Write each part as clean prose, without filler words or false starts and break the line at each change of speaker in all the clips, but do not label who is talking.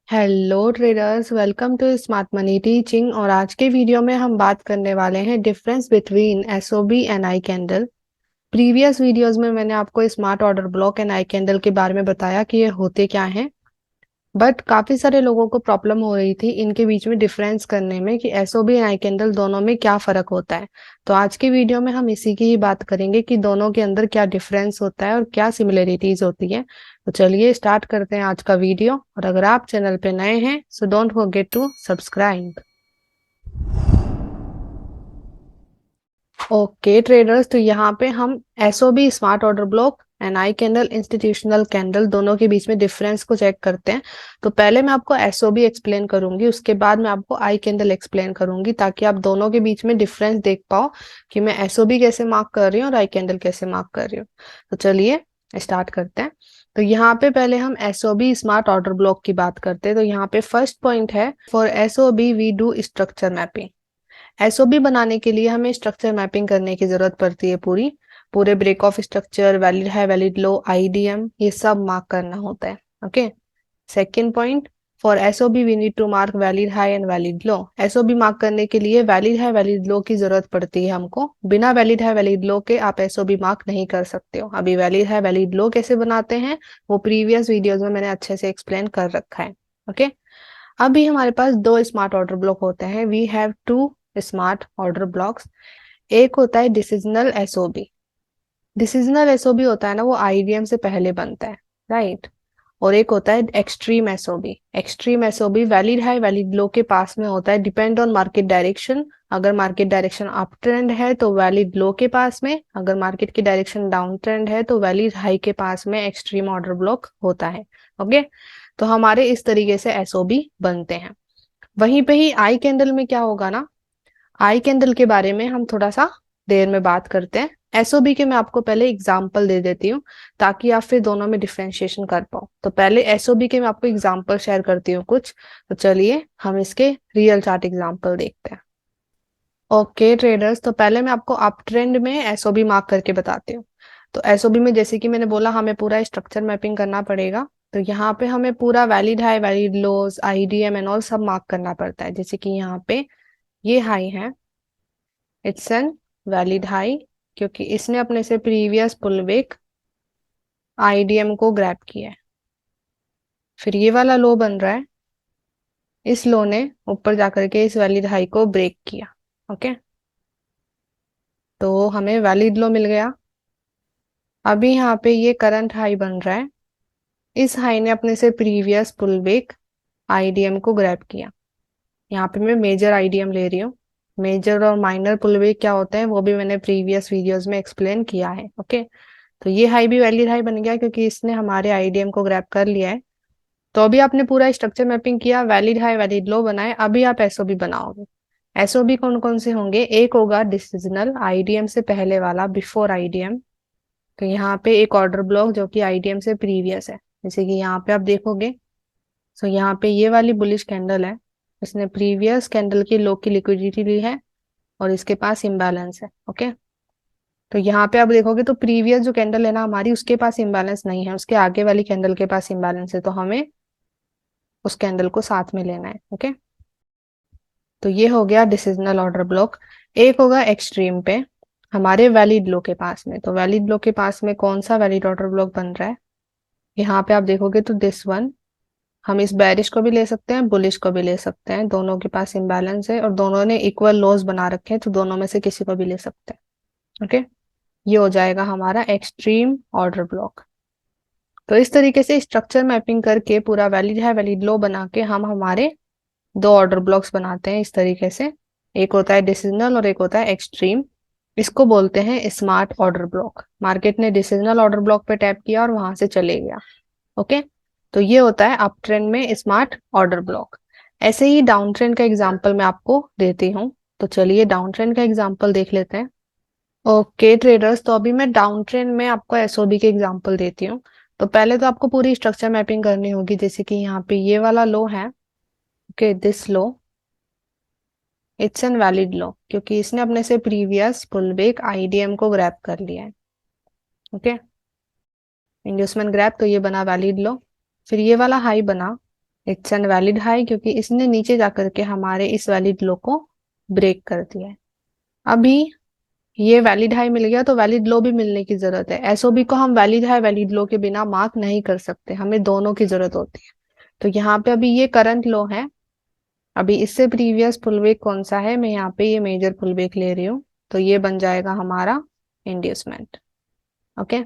Hello traders, welcome to smart money teaching. और आज के वीडियो में हम बात करने वाले हैं difference between SOB and I candle. Previous videos में मैंने आपको smart order block and I candle के बारे में बताया कि ये होते क्या हैं, बट काफी सारे लोगों को प्रॉब्लम हो रही थी इनके बीच में डिफरेंस करने में कि एसओबी एंड आई कैंडल दोनों में क्या फर्क होता है। तो आज के वीडियो में हम इसी की ही बात करेंगे कि दोनों के अंदर क्या डिफरेंस होता है और क्या सिमिलरिटीज होती है। तो चलिए स्टार्ट करते हैं आज का वीडियो। और अगर आप चैनल पे नए हैं so don't forget to subscribe. Okay traders, तो यहाँ पे हम SOB smart order block and I candle institutional candle दोनों के बीच में डिफरेंस को चेक करते हैं। तो पहले मैं आपको एसओबी एक्सप्लेन करूंगी, उसके बाद मैं आपको आई कैंडल एक्सप्लेन करूंगी ताकि आप दोनों के बीच में डिफरेंस देख पाओ कि मैं एसओबी कैसे मार्क कर रही हूँ और आई कैंडल कैसे मार्क कर रही हूँ। तो चलिए स्टार्ट करते हैं। तो यहाँ पे पहले हम एसओबी स्मार्ट ऑर्डर ब्लॉक की बात करते हैं। तो यहाँ पे फर्स्ट पॉइंट है, for SOB we do structure mapping. SOB बनाने के लिए हमें स्ट्रक्चर मैपिंग करने की जरूरत पड़ती है। पूरे break of structure, valid high valid low, IDM, ये सब मार्क करना होता है। Okay. Second point, for SOB we need to mark valid high and valid low. SOB mark करने के लिए वैलिड हाई वैलिड लो की जरूरत पड़ती है हमको। बिना वैलिड हाई वैलिड लो के आप एसओबी मार्क नहीं कर सकते हो। अभी वैलिड हाई वैलिड लो कैसे बनाते हैं वो प्रीवियस वीडियोज में मैंने अच्छे से एक्सप्लेन कर रखा है। ओके। अभी हमारे पास दो स्मार्ट ऑर्डर ब्लॉक होते हैं। We have two smart order blocks. एक होता है डिसिजनल एसओबी। डिसिजनल एसओबी होता है ना, वो आईडीएम से पहले बनता है, राइट। और एक होता है extreme SOB. Extreme SOB valid high valid low के पास में होता है, डिपेंड ऑन मार्केट डायरेक्शन। अगर मार्केट डायरेक्शन अप ट्रेंड है तो वैलिड लो के पास में, अगर मार्केट की डायरेक्शन डाउन ट्रेंड है तो वैलिड हाई के पास में एक्सट्रीम ऑर्डर ब्लॉक होता है। ओके। तो हमारे इस तरीके से एसओबी बनते हैं। वहीं पे ही आई कैंडल में क्या होगा ना, आई कैंडल के बारे में हम थोड़ा सा देर में बात करते हैं। एसओबी के मैं आपको पहले एग्जांपल दे देती हूँ ताकि आप फिर दोनों में डिफरेंशिएशन कर पाओ। तो पहले एसओबी के मैं आपको एग्जांपल शेयर करती हूँ कुछ। तो चलिए हम इसके रियल चार्ट एग्जांपल देखते हैं। ओके ट्रेडर्स, तो पहले मैं आपको अप ट्रेंड में एसओबी मार्क करके बताती हूँ। तो एसओबी में जैसे कि मैंने बोला हमें पूरा स्ट्रक्चर मैपिंग करना पड़ेगा। तो यहाँ पे हमें पूरा valid high valid lows IDM and all सब मार्क करना पड़ता है। जैसे कि यहाँ पे ये हाई है, इट्स एन वैलिड हाई, क्योंकि इसने अपने से प्रीवियस पुलबैक आईडीएम को ग्रैब किया है। फिर ये वाला लो बन रहा है, इस लो ने ऊपर जाकर के इस वैलिड हाई को ब्रेक किया। ओके। तो हमें वैलिड लो मिल गया। अभी यहाँ पे ये करंट हाई बन रहा है, इस हाई ने अपने से प्रीवियस पुलबैक आईडीएम को ग्रैब किया। यहाँ पे मैं मेजर आईडीएम ले रही हूँ। मेजर और माइनर पुलबैक क्या होते हैं वो भी मैंने प्रीवियस वीडियोस में एक्सप्लेन किया है। ओके। तो ये हाई भी वैलिड हाई बन गया क्योंकि इसने हमारे आईडीएम को ग्रैब कर लिया है। तो अभी आपने पूरा स्ट्रक्चर मैपिंग किया, वैलिड हाई वैलिड लो बनाए, अभी आप एसओबी बनाओगे। एसओबी कौन कौन से होंगे, एक होगा डिसिजनल आईडीएम से पहले वाला, बिफोर आईडीएम। तो यहाँ पे एक ऑर्डर ब्लॉक जो कि आईडीएम से प्रीवियस है, जैसे कि यहाँ पे आप देखोगे। सो यहाँ पे ये वाली बुलिश कैंडल है, इसने प्रीवियस कैंडल की लो की लिक्विडिटी ली है और इसके पास इम्बैलेंस है। ओके। तो यहाँ पे आप देखोगे तो प्रीवियस जो कैंडल है ना हमारी, उसके पास इम्बैलेंस नहीं है, उसके आगे वाली कैंडल के पास इम्बैलेंस है। तो हमें उस कैंडल को साथ में लेना है। ओके। तो ये हो गया डिसिजनल ऑर्डर ब्लॉक। एक होगा एक्सट्रीम पे, हमारे वैलिड लो के पास में। तो वैलिड लो के पास में कौन सा वैलिड ऑर्डर ब्लॉक बन रहा है, यहाँ पे आप देखोगे तो दिस वन। हम इस बेरिश को भी ले सकते हैं, बुलिश को भी ले सकते हैं, दोनों के पास इम्बैलेंस है और दोनों ने इक्वल लॉस बना रखे हैं, तो दोनों में से किसी को भी ले सकते हैं। ओके। ये हो जाएगा हमारा एक्सट्रीम ऑर्डर ब्लॉक। तो इस तरीके से स्ट्रक्चर मैपिंग करके पूरा वैलिड है वैलिड लो बना के हम हमारे दो ऑर्डर ब्लॉक्स बनाते हैं इस तरीके से। एक होता है डिसिजनल और एक होता है एक्सट्रीम। इसको बोलते हैं स्मार्ट ऑर्डर ब्लॉक। मार्केट ने डिसिजनल ऑर्डर ब्लॉक पे टैप किया और वहां से चले गया। ओके। तो ये होता है अप ट्रेंड में स्मार्ट ऑर्डर ब्लॉक। ऐसे ही डाउन ट्रेंड का एग्जांपल मैं आपको देती हूँ। तो चलिए डाउन ट्रेंड का एग्जांपल देख लेते हैं। ओके ट्रेडर्स, तो अभी मैं डाउन ट्रेंड में आपको एसओबी के एग्जांपल देती हूँ। तो पहले तो आपको पूरी स्ट्रक्चर मैपिंग करनी होगी, जैसे कि यहाँ पे ये वाला लो है। Okay, this low, it's an valid low क्योंकि इसने अपने से प्रीवियस पुलबैक आईडीएम को ग्रैब कर लिया है। ओके। इंड्यूसमेंट ग्रैब, तो ये बना वैलिड लो। फिर ये वाला हाई बना, इट्स एन वैलिड हाई क्योंकि इसने नीचे जाकर के हमारे इस वैलिड लो को ब्रेक कर दिया है। अभी ये वैलिड हाई मिल गया तो वैलिड लो भी मिलने की जरूरत है। एसओबी को हम वैलिड हाई वैलिड लो के बिना मार्क नहीं कर सकते, हमें दोनों की जरूरत होती है। तो यहाँ पे अभी ये करंट लो है। अभी इससे प्रीवियस फुल वेक कौन सा है, मैं यहाँ पे ये मेजर फुल वेक ले रही हूँ, तो ये बन जाएगा हमारा इंड्यूसमेंट। ओके,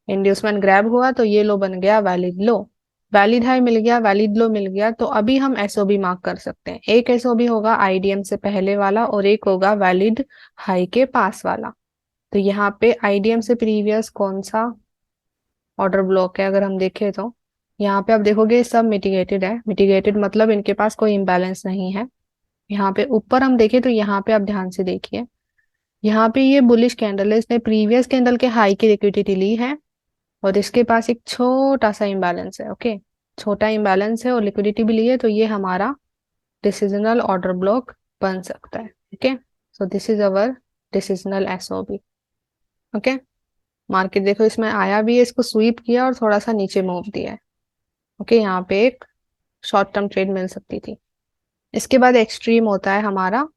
इंड्यूसमेंट ग्रैब हुआ तो ये लो बन गया वैलिड लो। वैलिड हाई मिल गया, वैलिड लो मिल गया, तो अभी हम एसओबी मार्क कर सकते हैं। एक एसओबी होगा आईडीएम से पहले वाला और एक होगा वैलिड हाई के पास वाला। तो यहाँ पे आईडीएम से प्रीवियस कौन सा ऑर्डर ब्लॉक है अगर हम देखें तो यहाँ पे आप देखोगे सब मिटिगेटेड है। मिटिगेटेड मतलब इनके पास कोई इम्बैलेंस नहीं है। यहाँ पे ऊपर हम देखें तो यहाँ पे आप ध्यान से देखिए, यहाँ पे ये बुलिश कैंडल है, इसने प्रीवियस कैंडल के हाई की लिक्विडिटी ली है और इसके पास एक छोटा सा इम्बैलेंस है। ओके, छोटा इम्बैलेंस है और लिक्विडिटी भी ली है, तो ये हमारा डिसिजनल ऑर्डर ब्लॉक बन सकता है। Okay, so this is our decisional SOB. Okay, market देखो इसमें आया भी है, इसको स्वीप किया और थोड़ा सा नीचे मूव दिया है। ओके, यहाँ पे एक शॉर्ट टर्म ट्रेड मिल सकती थी। इसके बाद एक्सट्रीम होता है हमारा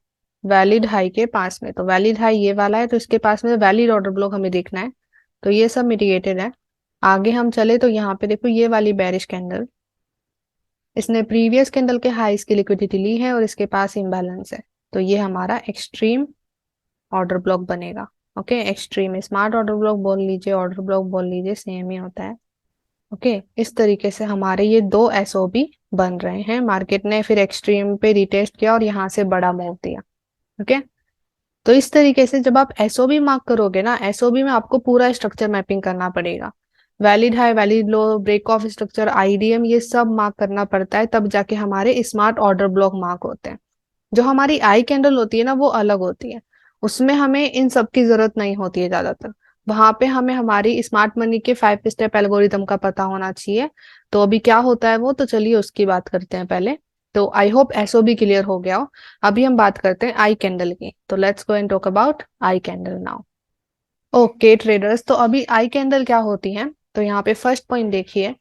वैलिड हाई के पास में, तो वैलिड हाई ये वाला है, तो इसके पास में वैलिड ऑर्डर ब्लॉक हमें देखना है। तो ये सब मिटिगेटेड है। आगे हम चले तो यहाँ पे देखो ये वाली बेरिश कैंडल, इसने प्रीवियस कैंडल के हाईस की लिक्विडिटी ली है और इसके पास इम्बैलेंस है, तो ये हमारा एक्सट्रीम ऑर्डर ब्लॉक बनेगा। Okay, extreme smart order block बोल लीजिए, ऑर्डर ब्लॉक बोल लीजिए, सेम ही होता है। ओके, इस तरीके से हमारे ये दो एसओबी बन रहे हैं। मार्केट ने फिर एक्सट्रीम पे रिटेस्ट किया और यहाँ से बड़ा मूव दिया। ओके, तो इस तरीके से जब आप एसओबी मार्क करोगे ना, एसओबी में आपको पूरा स्ट्रक्चर मैपिंग करना पड़ेगा। Valid high, valid low, break of structure, IDM, ये सब मार्क करना पड़ता है, तब जाके हमारे स्मार्ट ऑर्डर ब्लॉक मार्क होते हैं। जो हमारी आई कैंडल होती है ना वो अलग होती है, उसमें हमें इन सब की जरूरत नहीं होती है ज्यादातर। वहां पे हमें हमारी स्मार्ट मनी के 5 स्टेप एल्गोरिदम का पता होना चाहिए। तो अभी क्या होता है वो, तो चलिए उसकी बात करते हैं पहले। तो आई होप एसओबी क्लियर हो गया हो। अभी हम बात करते हैं आई कैंडल की, तो let's go and talk about I candle now. Okay traders, तो अभी आई कैंडल क्या होती है, तो यहाँ पे फर्स्ट पॉइंट देखिए,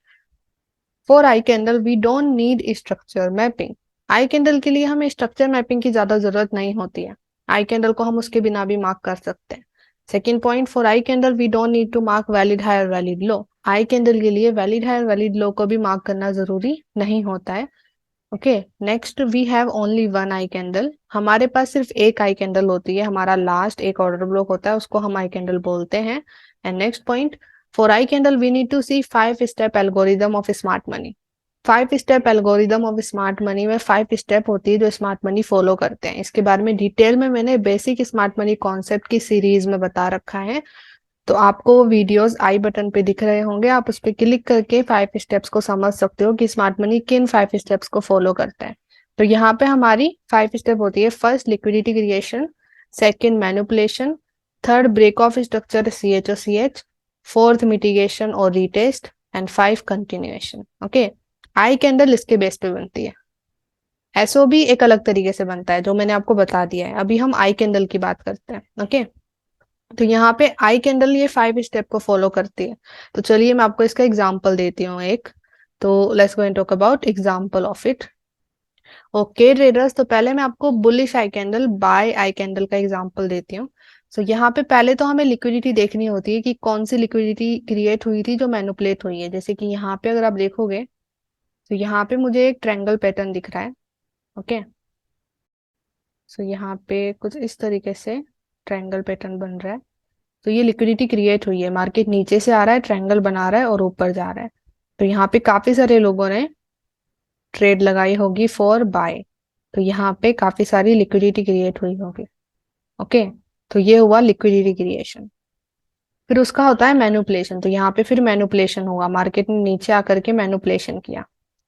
for I candle we don't need structure mapping. I candle के लिए हमें स्ट्रक्चर मैपिंग की ज्यादा जरूरत नहीं होती है। आई कैंडल को हम उसके बिना भी मार्क कर सकते हैं। Second point, for I candle we don't need to mark valid high और वैलिड लो। आई कैंडल के लिए वैलिड हाई और वैलिड लो को भी मार्क करना जरूरी नहीं होता है। Okay, next we have only one I candle. हमारे पास सिर्फ एक आई कैंडल होती है, हमारा लास्ट एक ऑर्डर ब्लॉक होता है, उसको हम आई कैंडल बोलते हैं। And next point, for I candle we need to see 5 step algorithm of smart money. 5 step algorithm of smart money में 5 स्टेप होती है जो स्मार्ट मनी फॉलो करते हैं। इसके बारे में डिटेल में मैंने बेसिक स्मार्ट मनी कॉन्सेप्ट की सीरीज में बता रखा है, तो आपको वीडियोस आई बटन पे दिख रहे होंगे, आप उस पर क्लिक करके 5 स्टेप्स को समझ सकते हो कि स्मार्ट मनी किन 5 स्टेप्स को फॉलो करता है। तो यहाँ पे हमारी 5 स्टेप होती है, first liquidity creation, second manipulation, third break of structure CHOCH, fourth mitigation और retest, and 5 continuation. Okay, I candle इसके बेस पे बनती है। एसओबी एक अलग तरीके से बनता है जो मैंने आपको बता दिया है। अभी हम आई कैंडल की बात करते हैं। ओके, तो यहाँ पे आई कैंडल ये 5 स्टेप को फॉलो करती है। तो चलिए मैं आपको इसका एग्जांपल देती हूँ एक। तो let's go and talk about example of it. Okay traders, तो पहले मैं आपको बुलिश आई कैंडल, बाय आई कैंडल का एग्जांपल देती हूँ। सो यहाँ पे पहले तो हमें लिक्विडिटी देखनी होती है कि कौन सी लिक्विडिटी क्रिएट हुई थी जो मैनिपुलेट हुई है। जैसे कि यहाँ पे अगर आप देखोगे तो यहाँ पे मुझे एक ट्रायंगल पैटर्न दिख रहा है। ओके, सो यहाँ पे कुछ इस तरीके से ट्रायंगल पैटर्न बन रहा है। तो ये लिक्विडिटी क्रिएट हुई है, मार्केट नीचे से आ रहा है, ट्रायंगल बना रहा है और ऊपर जा रहा है। तो यहाँ पे काफी सारे लोगों ने ट्रेड लगाई होगी फॉर बाय, तो यहाँ पे काफी सारी लिक्विडिटी क्रिएट हुई होगी। ओके, तो ये हुआ लिक्विडिटी क्रिएशन। फिर उसका होता है मैनिपुलेशन, तो यहाँ पे फिर मैनिपुलेशन हुआ, मार्केट ने नीचे आकर के मैनिपुलेशन किया।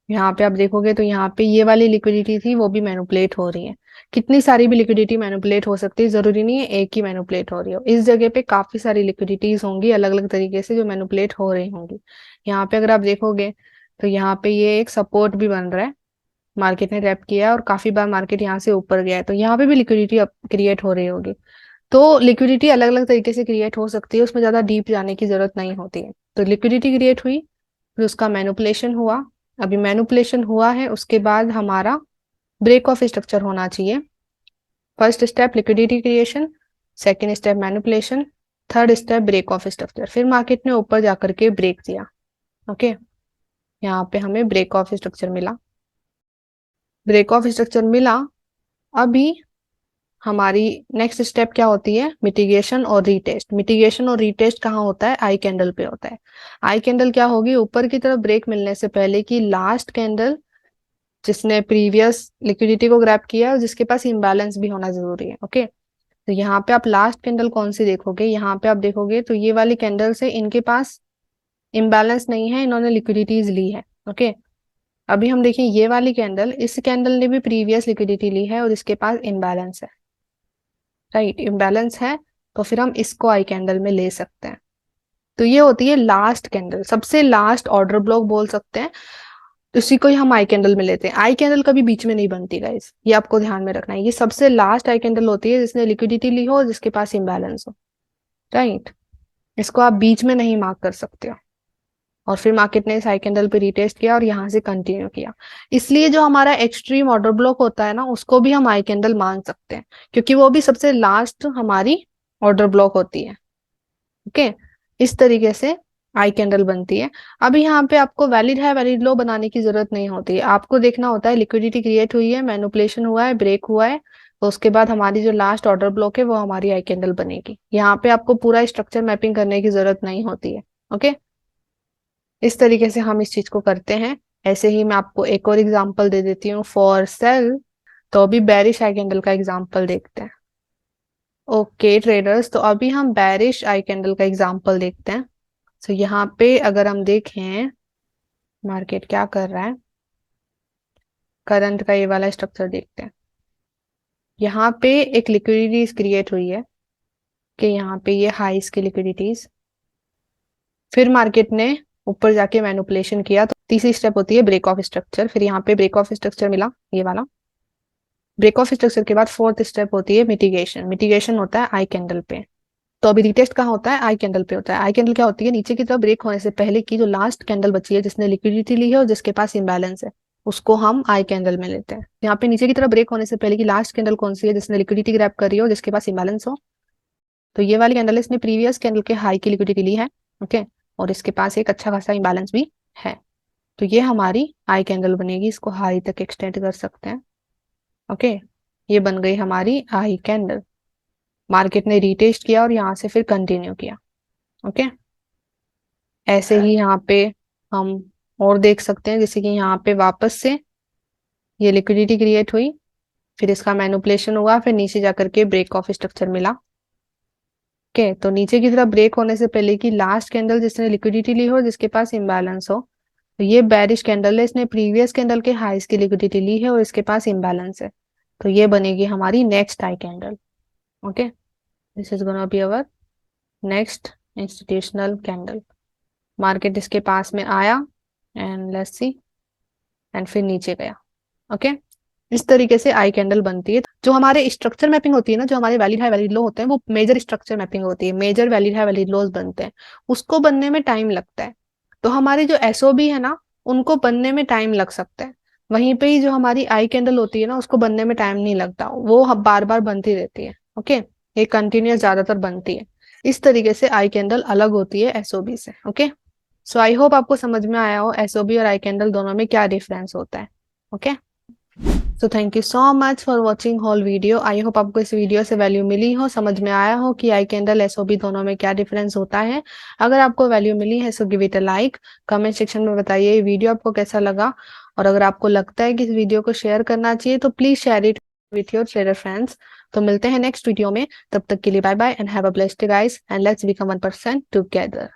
यहाँ पे आप देखोगे तो यहाँ पे ये वाली लिक्विडिटी थी वो भी मैनिपुलेट हो रही है। कितनी सारी भी लिक्विडिटी मैनिपुलेट हो सकती है, जरूरी नहीं है एक ही मैनिपुलेट हो रही हो। इस जगह पे काफी सारी लिक्विडिटीज होंगी अलग अलग तरीके से जो मैनिपुलेट हो रही होंगी। यहाँ पे अगर आप देखोगे तो यहाँ पे ये एक सपोर्ट भी बन रहा है, मार्केट ने रैप किया है और काफी बार मार्केट यहाँ से ऊपर गया है, तो यहाँ पे भी लिक्विडिटी क्रिएट हो रही होगी। तो लिक्विडिटी अलग अलग तरीके से क्रिएट हो सकती है, उसमें ज्यादा डीप जाने की जरूरत नहीं होती है। तो लिक्विडिटी क्रिएट हुई, फिर उसका मैनिपुलेशन हुआ, अभी मैनिपुलेशन हुआ है, उसके बाद हमारा ब्रेक ऑफ स्ट्रक्चर होना चाहिए। First step liquidity creation, second step manipulation, third step break of structure. फिर मार्केट ने ऊपर जाकर के ब्रेक दिया। ओके, यहाँ पे हमें ब्रेक ऑफ स्ट्रक्चर मिला। ब्रेक ऑफ स्ट्रक्चर मिला, अभी हमारी नेक्स्ट स्टेप क्या होती है? मिटिगेशन और रीटेस्ट। मिटिगेशन और रीटेस्ट कहाँ होता है? आई कैंडल पे होता है। आई कैंडल क्या होगी? ऊपर की तरफ ब्रेक मिलने से पहले की लास्ट कैंडल जिसने प्रीवियस लिक्विडिटी को ग्रैब किया और जिसके पास इम्बैलेंस भी होना जरूरी है। ओके, तो यहाँ पे आप लास्ट कैंडल कौन सी देखोगे? यहाँ पे आप देखोगे तो ये वाली कैंडल से इनके पास इम्बैलेंस नहीं है, इन्होंने लिक्विडिटीज ली है। ओके, अभी हम देखें ये वाली कैंडल, इस कैंडल ने भी प्रीवियस लिक्विडिटी ली है और इसके पास इम्बैलेंस है। राइट, इम्बैलेंस है, तो फिर हम इसको आई कैंडल में ले सकते हैं। तो ये होती है लास्ट कैंडल, सबसे लास्ट ऑर्डर ब्लॉक बोल सकते हैं, उसी को ही हम आई कैंडल में लेते हैं। आई कैंडल कभी बीच में नहीं बनती गाइस, ये आपको ध्यान में रखना है। ये सबसे लास्ट आई कैंडल होती है जिसने लिक्विडिटी ली हो और जिसके पास इम्बैलेंस हो। राइट, इसको आप बीच में नहीं मार्क कर सकते हो। और फिर मार्केट ने इस आई कैंडल पे रिटेस्ट किया और यहाँ से कंटिन्यू किया, इसलिए जो हमारा एक्सट्रीम ऑर्डर ब्लॉक होता है ना, उसको भी हम आई कैंडल मान सकते हैं, क्योंकि वो भी सबसे लास्ट हमारी ऑर्डर ब्लॉक होती है। ओके, इस तरीके से आई कैंडल बनती है। अभी यहाँ पे आपको वैलिड है वैलिड लो बनाने की जरूरत नहीं होती है, आपको देखना होता है लिक्विडिटी क्रिएट हुई है, मैनिपुलेशन हुआ है, ब्रेक हुआ है, तो उसके बाद हमारी जो लास्ट ऑर्डर ब्लॉक है वो हमारी आई कैंडल बनेगी। यहाँ पे आपको पूरा स्ट्रक्चर मैपिंग करने की जरूरत नहीं होती है। ओके, इस तरीके से हम इस चीज को करते हैं। ऐसे ही मैं आपको एक और एग्जांपल दे देती हूँ फॉर सेल। तो अभी बेरिश आई कैंडल का एग्जांपल देखते हैं। ओके ट्रेडर्स, तो अभी हम बेरिश आई कैंडल का एग्जांपल देखते हैं। तो यहाँ पे अगर हम देखें मार्केट क्या कर रहा है, करंट का ये वाला स्ट्रक्चर देखते हैं। यहाँ पे एक लिक्विडिटीज क्रिएट हुई है कि यहाँ पे ये हाईस की लिक्विडिटीज, फिर मार्केट ने ऊपर जाके मैनिपुलेशन किया। तो तीसरी स्टेप होती है ब्रेक ऑफ स्ट्रक्चर। फिर यहाँ पे ब्रेक ऑफ स्ट्रक्चर मिला, ये वाला। ब्रेक ऑफ स्ट्रक्चर के बाद फोर्थ स्टेप होती है मिटिगेशन। मिटिगेशन होता है आई कैंडल पे। तो अभी रिटेस्ट कहाँ होता है? आई कैंडल पे होता है। आई कैंडल क्या होती है? नीचे की तरफ ब्रेक होने से पहले की जो लास्ट कैंडल बची है जिसने लिक्विडिटी ली है और जिसके पास इम्बैलेंस है, उसको हम आई कैंडल में लेते हैं। यहाँ पे नीचे की तरफ ब्रेक होने से पहले की लास्ट कैंडल कौन सी है? जिसने लिक्विडिटी ग्रैब करी हो, जिसके पास इम्बैलेंस हो, तो ये वाली कैंडल इसने प्रीवियस कैंडल के हाई की लिक्विडिटी ली है। ओके, और इसके पास एक अच्छा खासा इम्बैलेंस भी है, तो ये हमारी आई कैंडल बनेगी। इसको हाई तक एक्सटेंड कर सकते हैं। ओके, ये बन गई हमारी आई कैंडल। मार्केट ने रीटेस्ट किया और यहाँ से फिर कंटिन्यू किया। ओके, ऐसे ही यहाँ पे हम और देख सकते हैं, जैसे कि यहाँ पे वापस से ये लिक्विडिटी क्रिएट हुई, फिर इसका मैनिपुलेशन हुआ, फिर नीचे जाकर के ब्रेक ऑफ स्ट्रक्चर मिला। ओके, तो नीचे की तरफ ब्रेक होने से पहले की लास्ट कैंडल जिसने लिक्विडिटी ली हो, जिसके पास इम्बैलेंस हो, तो ये बेरिश कैंडल है, इसने प्रीवियस कैंडल के हाईस की लिक्विडिटी ली है और इसके पास इम्बैलेंस है, तो ये बनेगी हमारी next I candle. Okay, this is gonna be our next institutional candle. Market इसके पास में आया एंड लेट्स सी, एंड फिर नीचे गया। ओके, इस तरीके से आई कैंडल बनती है। जो हमारे स्ट्रक्चर मैपिंग होती है ना, जो हमारे वैलिड हाई वैलिड लो होते हैं, वो मेजर स्ट्रक्चर मैपिंग होती है, मेजर वैलिड हाई वैलिड लोज बनते हैं, उसको बनने में टाइम लगता है। तो हमारी जो एसओबी है ना, उनको बनने में टाइम लग सकता है। वहीं पे ही जो हमारी आई कैंडल होती है ना, उसको बनने में टाइम नहीं लगता, वो बार बार बनती रहती है। ओके, ये कंटिन्यूस ज्यादातर बनती है। इस तरीके से आई कैंडल अलग होती है एसओबी से। ओके, सो आई होप आपको समझ में आया हो एसओबी और आई कैंडल दोनों में क्या डिफरेंस होता है। Okay, so thank you so much for watching whole video. I hope आपको इस वीडियो से वैल्यू मिली हो, समझ में आया हो कि आई कैंडल एसओबी दोनों में क्या डिफरेंस होता है। अगर आपको वैल्यू मिली है so give it a like, comment section में बताइए ये वीडियो आपको कैसा लगा, और अगर आपको लगता है कि इस वीडियो को शेयर करना चाहिए तो please share it with your trader friends. तो मिलते हैं नेक्स्ट वीडियो में, तब तक के लिए bye bye and have a blessed day guys, and let's become 1% together.